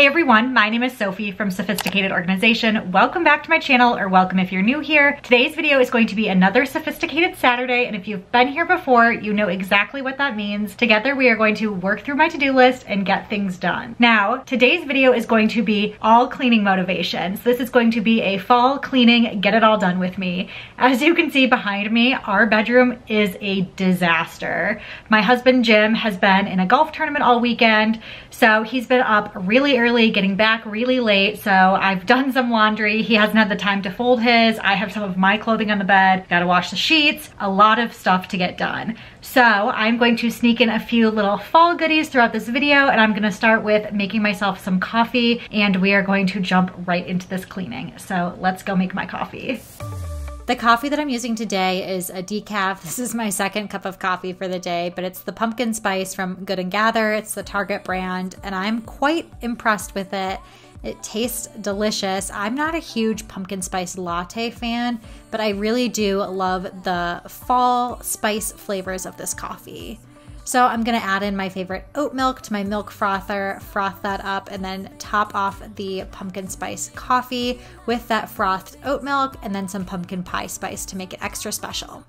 Hey everyone, my name is Sophie from Sophisticated Organization. Welcome back to my channel, or welcome if you're new here. Today's video is going to be another Sophisticated Saturday, and if you've been here before, you know exactly what that means. Together we are going to work through my to-do list and get things done. Now, today's video is going to be all cleaning motivation. So this is going to be a fall cleaning, get it all done with me. As you can see behind me, our bedroom is a disaster. My husband Jim has been in a golf tournament all weekend, so he's been up really early, getting back really late. So I've done some laundry. He hasn't had the time to fold his. I have some of my clothing on the bed. Gotta wash the sheets. A lot of stuff to get done. So I'm going to sneak in a few little fall goodies throughout this video, and I'm gonna start with making myself some coffee, and we are going to jump right into this cleaning. So let's go make my coffee. The coffee that I'm using today is a decaf. This is my second cup of coffee for the day, but it's the pumpkin spice from Good & Gather. It's the Target brand, and I'm quite impressed with it. It tastes delicious. I'm not a huge pumpkin spice latte fan, but I really do love the fall spice flavors of this coffee. So I'm gonna add in my favorite oat milk to my milk frother, froth that up, and then top off the pumpkin spice coffee with that frothed oat milk and then some pumpkin pie spice to make it extra special.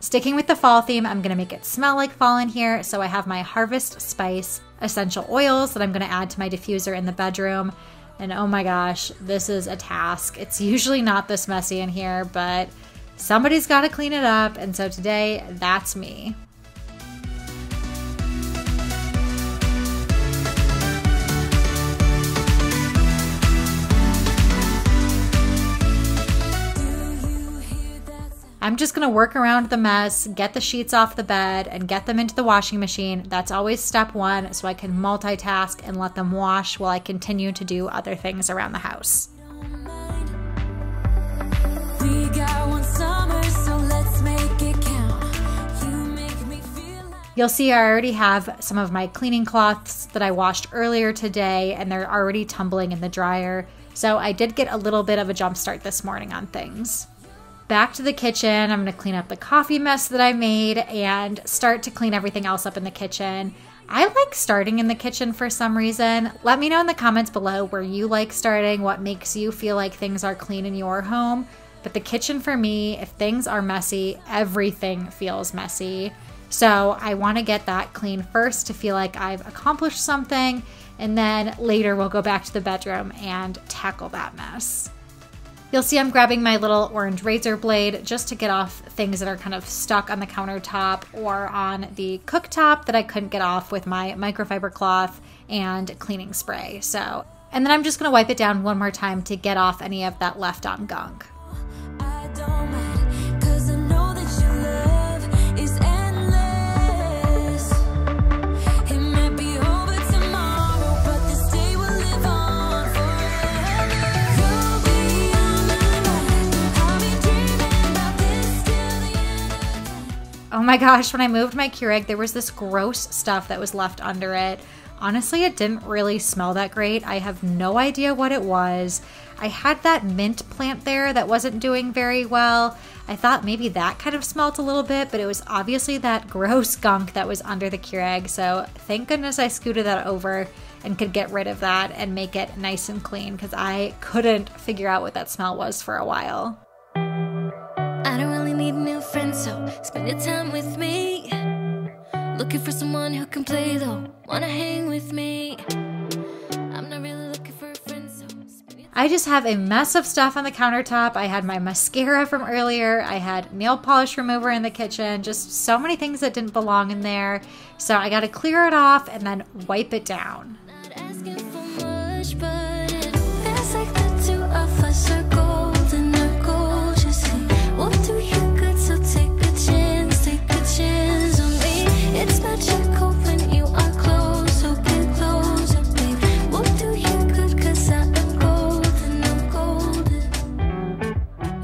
Sticking with the fall theme, I'm gonna make it smell like fall in here. So I have my Harvest Spice essential oils that I'm gonna add to my diffuser in the bedroom. And oh my gosh, this is a task. It's usually not this messy in here, but somebody's got to clean it up. And so today, that's me. I'm just gonna work around the mess, get the sheets off the bed, and get them into the washing machine. That's always step one, so I can multitask and let them wash while I continue to do other things around the house. We got one summer, so let's make it count. You make me feel like... You'll see I already have some of my cleaning cloths that I washed earlier today, and they're already tumbling in the dryer. So I did get a little bit of a jump start this morning on things. Back to the kitchen. I'm gonna clean up the coffee mess that I made and start to clean everything else up in the kitchen. I like starting in the kitchen for some reason. Let me know in the comments below where you like starting, what makes you feel like things are clean in your home. But the kitchen for me, if things are messy, everything feels messy. So I wanna get that clean first to feel like I've accomplished something, and then later we'll go back to the bedroom and tackle that mess. You'll see I'm grabbing my little orange razor blade just to get off things that are kind of stuck on the countertop or on the cooktop that I couldn't get off with my microfiber cloth and cleaning spray. And then I'm just gonna wipe it down one more time to get off any of that left on gunk. Oh my gosh, when I moved my Keurig, there was this gross stuff that was left under it. Honestly, it didn't really smell that great. I have no idea what it was. I had that mint plant there that wasn't doing very well. I thought maybe that kind of smelled a little bit, but it was obviously that gross gunk that was under the Keurig. So thank goodness I scooted that over and could get rid of that and make it nice and clean, because I couldn't figure out what that smell was for a while. I don't really need a new friend, so spend your time with me. Looking for someone who can play though, wanna hang with me. I'm not really looking for a friend, so I just have a mess of stuff on the countertop. I had my mascara from earlier. I had nail polish remover in the kitchen. Just so many things that didn't belong in there. So I gotta clear it off and then wipe it down. not asking for much, but it feels like the two of us are golden or gold. You see, we'll do you good, so take a chance on me. It's magical when you are close, so get closer, babe. We'll do you good, 'cause I am golden, I'm golden.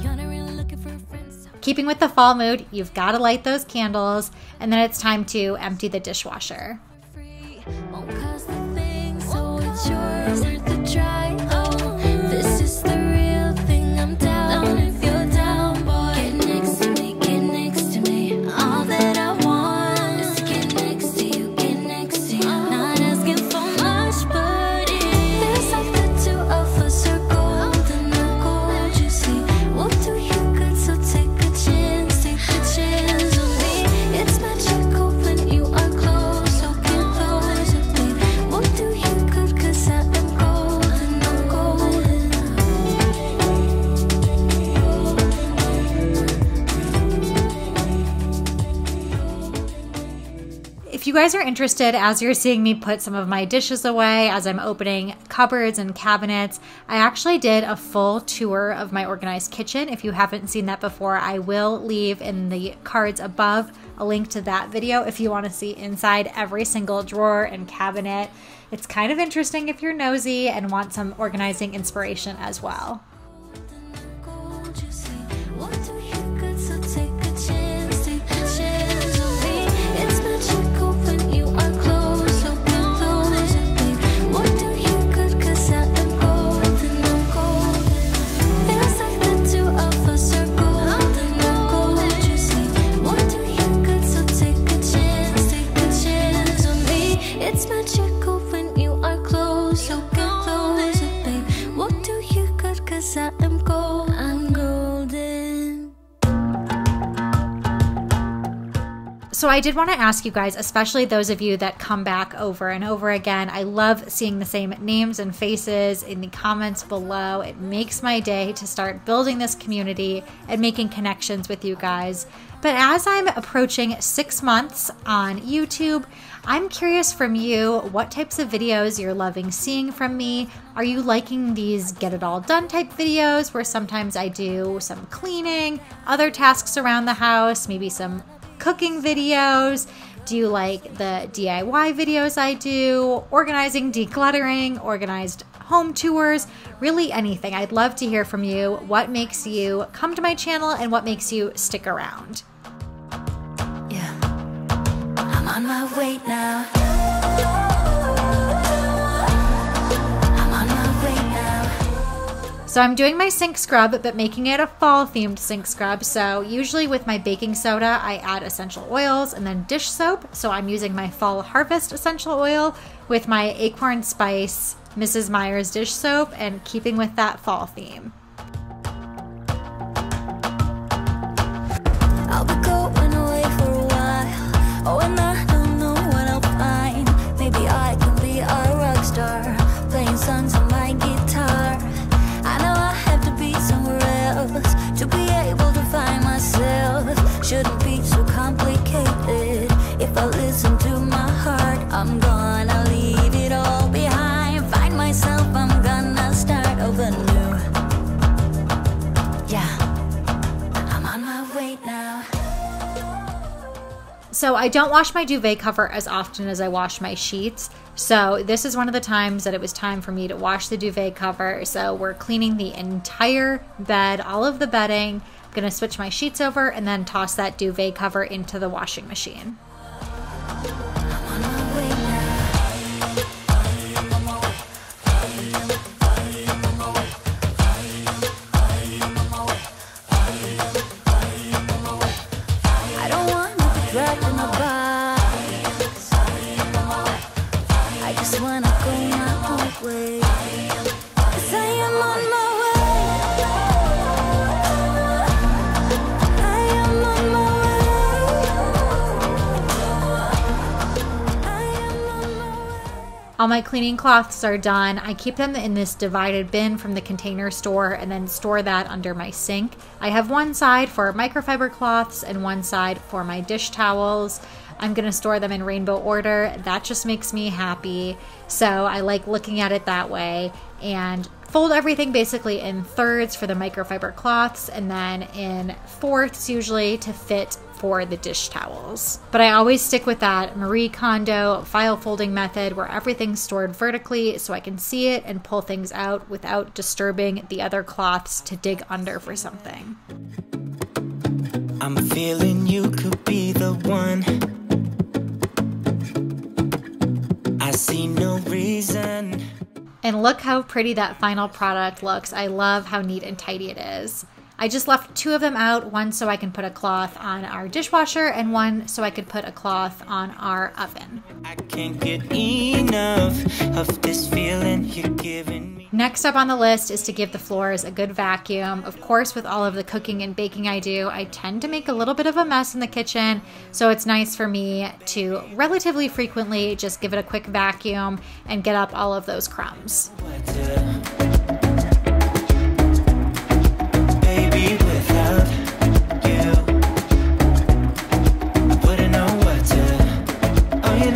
You're not really looking for a friend, so Keeping with the fall mood, you've got to light those candles, and then it's time to empty the dishwasher. free. Won't cost a thing, so it's yours. Start to try. Oh, this is the real thing. I'm down if you're down, boy. Getting excited. you guys are interested, as you're seeing me put some of my dishes away, as I'm opening cupboards and cabinets, I actually did a full tour of my organized kitchen. If you haven't seen that before, I will leave in the cards above a link to that video if you want to see inside every single drawer and cabinet. It's kind of interesting if you're nosy and want some organizing inspiration as well. So I did want to ask you guys, especially those of you that come back over and over again, I love seeing the same names and faces in the comments below. It makes my day to start building this community and making connections with you guys. But as I'm approaching 6 months on YouTube, I'm curious from you what types of videos you're loving seeing from me. Are you liking these get it all done type videos where sometimes I do some cleaning, other tasks around the house, maybe some cooking videos? Do you like the DIY videos I do? Organizing, decluttering, organized home tours, really anything. I'd love to hear from you. What makes you come to my channel and what makes you stick around? Yeah, I'm on my way now. So I'm doing my sink scrub, but making it a fall themed sink scrub. So usually with my baking soda, I add essential oils and then dish soap. So I'm using my Fall Harvest essential oil with my Acorn Spice Mrs. Meyer's dish soap and keeping with that fall theme. I'll be going away for a while. Oh, and I don't know what I'll find. Maybe I can be a rock star, playing songs on my guitar. I know I have to be somewhere else to be able to find myself. Shouldn't be so complicated. If I listen to my heart, I'm gonna leave it all behind. Find myself, I'm gonna start over new. Yeah, I'm on my way now. So I don't wash my duvet cover as often as I wash my sheets. So this is one of the times that it was time for me to wash the duvet cover. So we're cleaning the entire bed, all of the bedding. I'm gonna switch my sheets over and then toss that duvet cover into the washing machine. All my cleaning cloths are done. I keep them in this divided bin from the Container Store and then store that under my sink. I have one side for microfiber cloths and one side for my dish towels. I'm gonna store them in rainbow order. That just makes me happy. So I like looking at it that way, and fold everything basically in thirds for the microfiber cloths and then in fourths usually to fit for the dish towels. But I always stick with that Marie Kondo file folding method where everything's stored vertically so I can see it and pull things out without disturbing the other cloths to dig under for something. I'm feeling you could be the one. I see no reason. And look how pretty that final product looks. I love how neat and tidy it is. I just left 2 of them out, one so I can put a cloth on our dishwasher and one so I could put a cloth on our oven. I can't get enough of this feeling you're giving me. Next up on the list is to give the floors a good vacuum. Of course, with all of the cooking and baking I do, I tend to make a little bit of a mess in the kitchen, so it's nice for me to relatively frequently just give it a quick vacuum and get up all of those crumbs. Without you, I wouldn't know what to. Oh,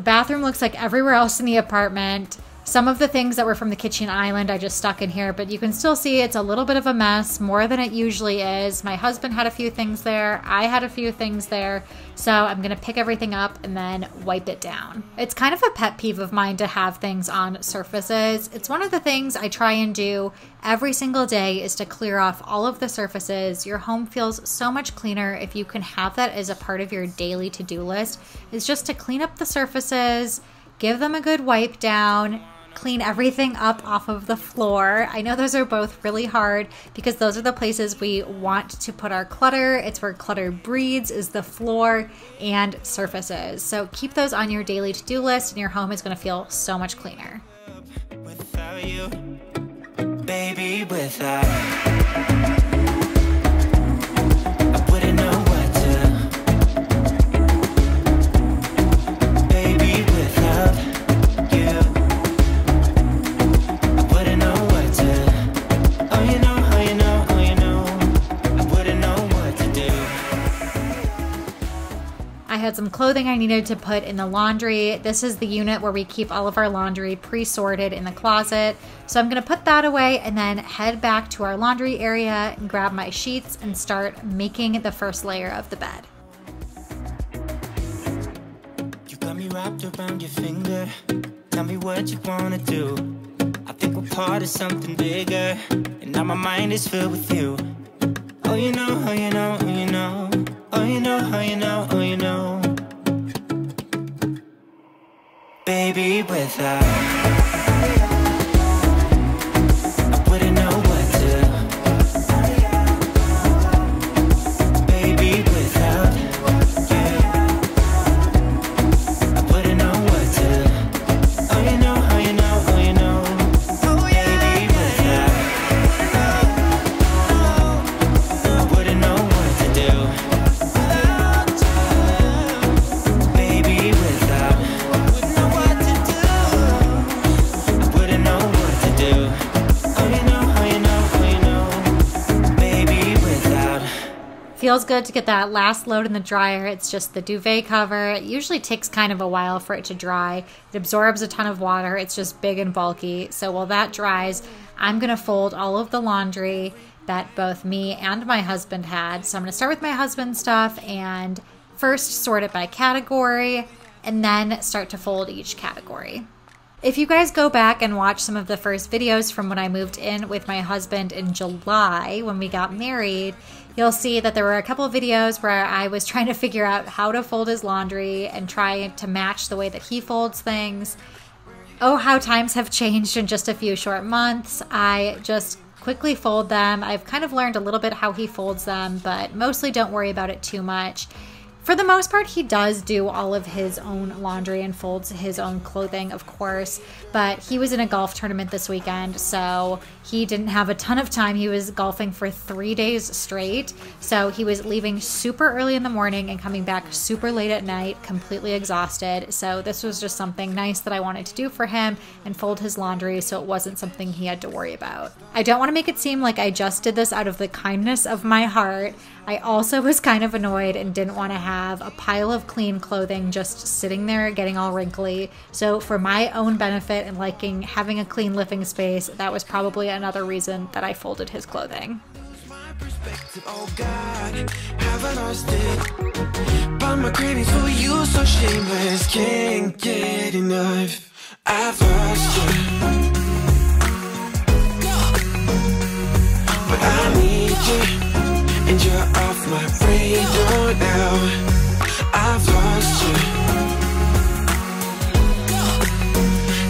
The bathroom looks like everywhere else in the apartment. Some of the things that were from the kitchen island I just stuck in here, but you can still see it's a little bit of a mess, more than it usually is. My husband had a few things there. I had a few things there. So I'm gonna pick everything up and then wipe it down. It's kind of a pet peeve of mine to have things on surfaces. It's one of the things I try and do every single day is to clear off all of the surfaces. Your home feels so much cleaner if you can have that as a part of your daily to-do list, is just to clean up the surfaces, give them a good wipe down, clean everything up off of the floor. I know those are both really hard because those are the places we want to put our clutter. It's where clutter breeds, is the floor and surfaces. So keep those on your daily to-do list and your home is going to feel so much cleaner. Without you, baby, without I wouldn't know what to. Baby, without you, I wouldn't know what to. Oh, you know, oh, you know, oh, you know, I wouldn't know what to do. I had some clothing I needed to put in the laundry. This is the unit where we keep all of our laundry pre-sorted in the closet. So I'm gonna put that away and then head back to our laundry area and grab my sheets and start making the first layer of the bed. You got me wrapped around your finger. Tell me what you wanna do. I think we're part of something bigger, and now my mind is filled with you. Oh, you know, oh, you know, oh, you know, oh, you know, oh, you know, oh, you know. Baby, without I wouldn't know what to. Baby, without you, I wouldn't know what to. Oh, you know, oh, you know, oh, you know. Baby, without I wouldn't know what to do. Baby, without I wouldn't know what to do. I wouldn't know what to do. Oh, you know, oh, you know, oh, you know. Baby, without. Feels good to get that last load in the dryer. It's just the duvet cover. It usually takes kind of a while for it to dry. It absorbs a ton of water. It's just big and bulky. So while that dries, I'm gonna fold all of the laundry that both me and my husband had. So I'm gonna start with my husband's stuff and first sort it by category and then start to fold each category. If you guys go back and watch some of the first videos from when I moved in with my husband in July when we got married, you'll see that there were a couple of videos where I was trying to figure out how to fold his laundry and try to match the way that he folds things. Oh, how times have changed in just a few short months. I just quickly fold them. I've kind of learned a little bit how he folds them, but mostly don't worry about it too much. For the most part, he does do all of his own laundry and folds his own clothing, of course, but he was in a golf tournament this weekend, so he didn't have a ton of time. He was golfing for 3 days straight, so he was leaving super early in the morning and coming back super late at night, completely exhausted. So this was just something nice that I wanted to do for him and fold his laundry so it wasn't something he had to worry about. I don't want to make it seem like I just did this out of the kindness of my heart. I also was kind of annoyed and didn't want to have a pile of clean clothing just sitting there getting all wrinkly. So for my own benefit and liking having a clean living space, that was probably another reason that I folded his clothing. My perspective, oh God, have I lost it? But my cravings for you so shameless, can't get enough. I've lost you, but I need you. And you're off my radar now. I've lost you,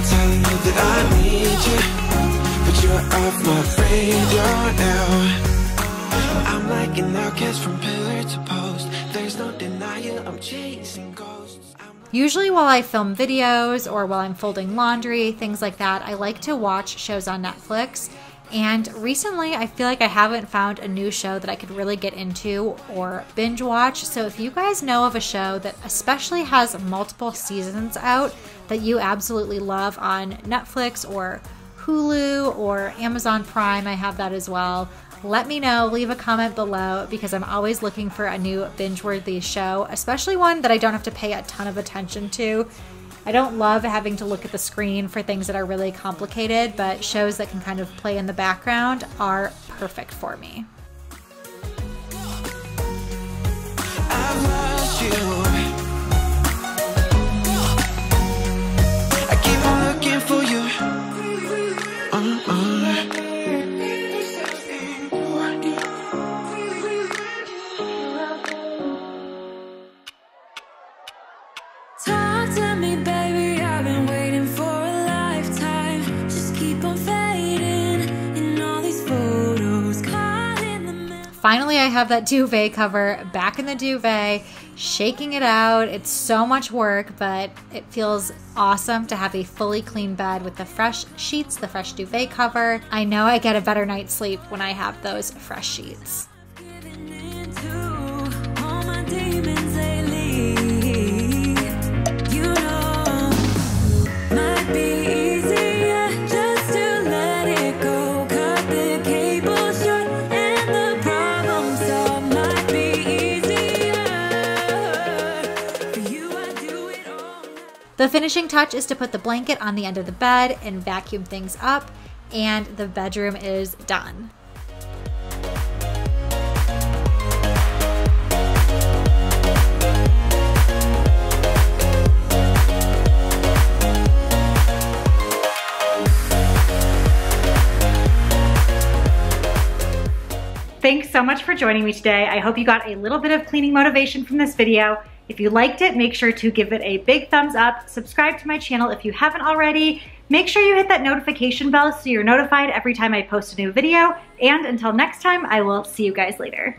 telling you that I need you, but you're off my radar now. I'm like an outcast from pillar to post. There's no denial, I'm chasing ghosts. Usually while I film videos or while I'm folding laundry, things like that, I like to watch shows on Netflix. And recently, I feel like I haven't found a new show that I could really get into or binge watch. So if you guys know of a show that especially has multiple seasons out that you absolutely love on Netflix or Hulu or Amazon Prime, I have that as well. Let me know, leave a comment below because I'm always looking for a new binge-worthy show, especially one that I don't have to pay a ton of attention to. I don't love having to look at the screen for things that are really complicated, but shows that can kind of play in the background are perfect for me. I've lost you. I keep on looking for you. Talk to me, baby. I've been waiting for a lifetime. Just keep on fading in all these photos. Caught in the middle. Finally, I have that duvet cover back in the duvet, shaking it out. It's so much work, but it feels awesome to have a fully clean bed with the fresh sheets, the fresh duvet cover. I know I get a better night's sleep when I have those fresh sheets. Giving in to all my demons lately. You know, might be easier just to let it go. Cut the cable short and the problem solved. Might be easier for you. I do it all. The finishing touch is to put the blanket on the end of the bed and vacuum things up, and the bedroom is done. Thanks so much for joining me today. I hope you got a little bit of cleaning motivation from this video. If you liked it, make sure to give it a big thumbs up. Subscribe to my channel if you haven't already. Make sure you hit that notification bell so you're notified every time I post a new video. And until next time, I will see you guys later.